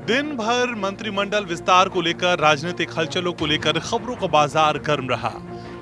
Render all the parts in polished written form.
दिन भर मंत्रिमंडल विस्तार को लेकर राजनीतिक हलचलों को लेकर खबरों का बाजार गर्म रहा।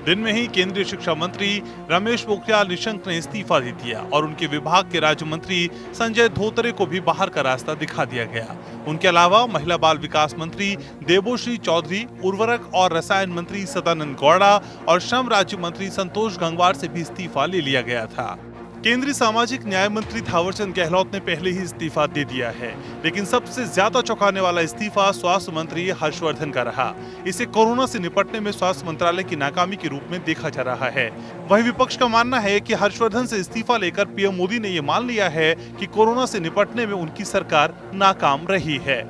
दिन में ही केंद्रीय शिक्षा मंत्री रमेश पोखरियाल निशंक ने इस्तीफा दे दिया और उनके विभाग के राज्य मंत्री संजय धोत्रे को भी बाहर का रास्ता दिखा दिया गया। उनके अलावा महिला बाल विकास मंत्री देबोश्री चौधरी, उर्वरक और रसायन मंत्री सदानंद गौड़ा और श्रम राज्य मंत्री संतोष गंगवार से भी इस्तीफा ले लिया गया था। केंद्रीय सामाजिक न्याय मंत्री थावरचंद गहलोत ने पहले ही इस्तीफा दे दिया है, लेकिन सबसे ज्यादा चौंकाने वाला इस्तीफा स्वास्थ्य मंत्री हर्षवर्धन का रहा। इसे कोरोना से निपटने में स्वास्थ्य मंत्रालय की नाकामी के रूप में देखा जा रहा है। वहीं विपक्ष का मानना है कि हर्षवर्धन से इस्तीफा लेकर पीएम मोदी ने ये मान लिया है कि कोरोना से निपटने में उनकी सरकार नाकाम रही है।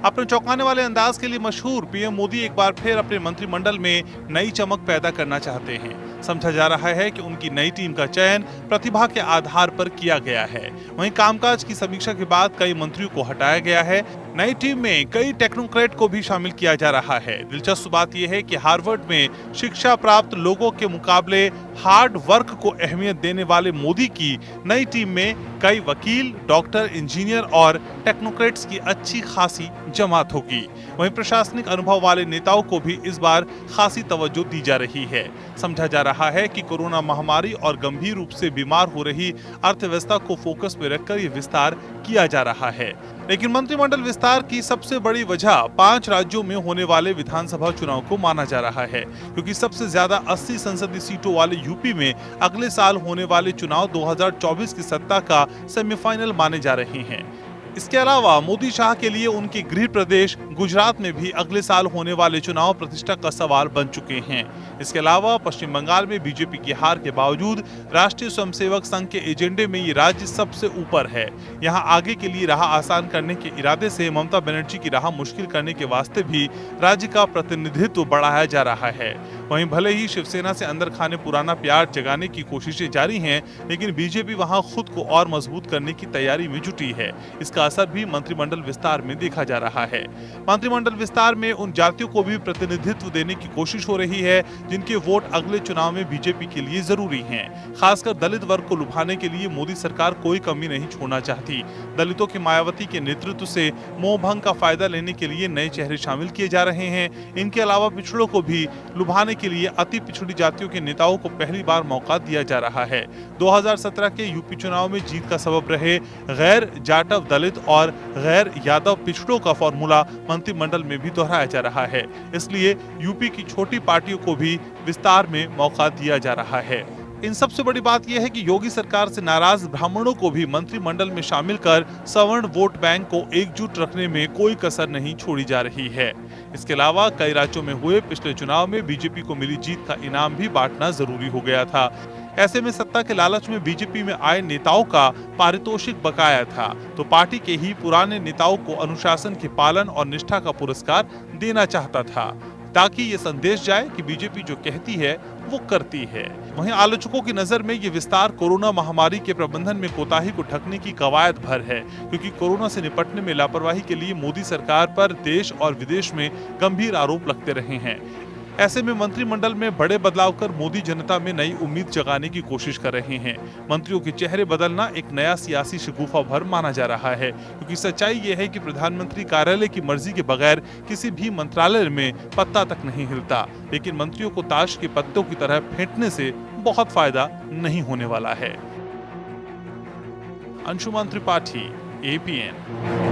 अपने चौंकाने वाले अंदाज के लिए मशहूर पीएम मोदी एक बार फिर अपने मंत्रिमंडल में नई चमक पैदा करना चाहते हैं। समझा जा रहा है कि उनकी नई टीम का चयन प्रतिभा के आधार पर किया गया है। वहीं कामकाज की समीक्षा के बाद कई मंत्रियों को हटाया गया है। नई टीम में कई टेक्नोक्रेट को भी शामिल किया जा रहा है। दिलचस्प बात यह है कि हार्वर्ड में शिक्षा प्राप्त लोगों के मुकाबले हार्ड वर्क को अहमियत देने वाले मोदी की नई टीम में कई वकील, डॉक्टर, इंजीनियर और टेक्नोक्रेट्स की अच्छी खासी जमात होगी। वहीं प्रशासनिक अनुभव वाले नेताओं को भी इस बार खासी तवज्जो दी जा रही है। समझा जा रहा है कि कोरोना महामारी और गंभीर रूप से बीमार हो रही अर्थव्यवस्था को फोकस में रखकर ये विस्तार किया जा रहा है। लेकिन मंत्रिमंडल विस्तार की सबसे बड़ी वजह 5 राज्यों में होने वाले विधानसभा चुनाव को माना जा रहा है, क्योंकि सबसे ज्यादा 80 संसदीय सीटों वाले यूपी में अगले साल होने वाले चुनाव 2024 की सत्ता का सेमीफाइनल माने जा रहे हैं। इसके अलावा मोदी शाह के लिए उनके गृह प्रदेश गुजरात में भी अगले साल होने वाले चुनाव प्रतिष्ठा का सवाल बन चुके हैं। इसके अलावा पश्चिम बंगाल में बीजेपी की हार के बावजूद राष्ट्रीय स्वयंसेवक संघ के एजेंडे में ये राज्य सबसे ऊपर है। यहाँ आगे के लिए राह आसान करने के इरादे से ममता बनर्जी की राह मुश्किल करने के वास्ते भी राज्य का प्रतिनिधित्व बढ़ाया जा रहा है। वहीं भले ही शिवसेना से अंदर खाने पुराना प्यार जगाने की कोशिशें जारी हैं, लेकिन बीजेपी वहां खुद को और मजबूत करने की तैयारी में जुटी है। इसका असर भी मंत्रिमंडल विस्तार में देखा जा रहा है। मंत्रिमंडल विस्तार में उन जातियों को भी प्रतिनिधित्व देने की कोशिश हो रही है जिनके वोट अगले चुनाव में बीजेपी के लिए जरूरी हैं। खासकर दलित वर्ग को लुभाने के लिए मोदी सरकार कोई कमी नहीं छोड़ना चाहती। दलितों की मायावती के नेतृत्व से मोह भंग का फायदा लेने के लिए नए चेहरे शामिल किए जा रहे हैं। इनके अलावा पिछड़ों को भी लुभाने के लिए अति पिछड़ी जातियों के नेताओं को पहली बार मौका दिया जा रहा है। 2017 के यूपी चुनाव में जीत का सबब रहे गैर जाटव दलित और गैर यादव पिछड़ों का फॉर्मूला मंत्रिमंडल में भी दोहराया जा रहा है। इसलिए यूपी की छोटी पार्टियों को भी विस्तार में मौका दिया जा रहा है। इन सबसे बड़ी बात यह है कि योगी सरकार से नाराज ब्राह्मणों को भी मंत्रिमंडल में शामिल कर सवर्ण वोट बैंक को एकजुट रखने में कोई कसर नहीं छोड़ी जा रही है। इसके अलावा कई राज्यों में हुए पिछले चुनाव में बीजेपी को मिली जीत का इनाम भी बांटना जरूरी हो गया था। ऐसे में सत्ता के लालच में बीजेपी में आए नेताओं का पारितोषिक बकाया था, तो पार्टी के ही पुराने नेताओं को अनुशासन के पालन और निष्ठा का पुरस्कार देना चाहता था, ताकि ये संदेश जाए कि बीजेपी जो कहती है वो करती है। वहीं आलोचकों की नजर में ये विस्तार कोरोना महामारी के प्रबंधन में कोताही को ढकने की कवायद भर है, क्योंकि कोरोना से निपटने में लापरवाही के लिए मोदी सरकार पर देश और विदेश में गंभीर आरोप लगते रहे हैं। ऐसे में मंत्रिमंडल में बड़े बदलाव कर मोदी जनता में नई उम्मीद जगाने की कोशिश कर रहे हैं। मंत्रियों के चेहरे बदलना एक नया सियासी शगुफा भर माना जा रहा है, क्योंकि सच्चाई ये है कि प्रधानमंत्री कार्यालय की मर्जी के बगैर किसी भी मंत्रालय में पत्ता तक नहीं हिलता। लेकिन मंत्रियों को ताश के पत्तों की तरह फेंटने से बहुत फायदा नहीं होने वाला है। अंशुमान त्रिपाठी, APN।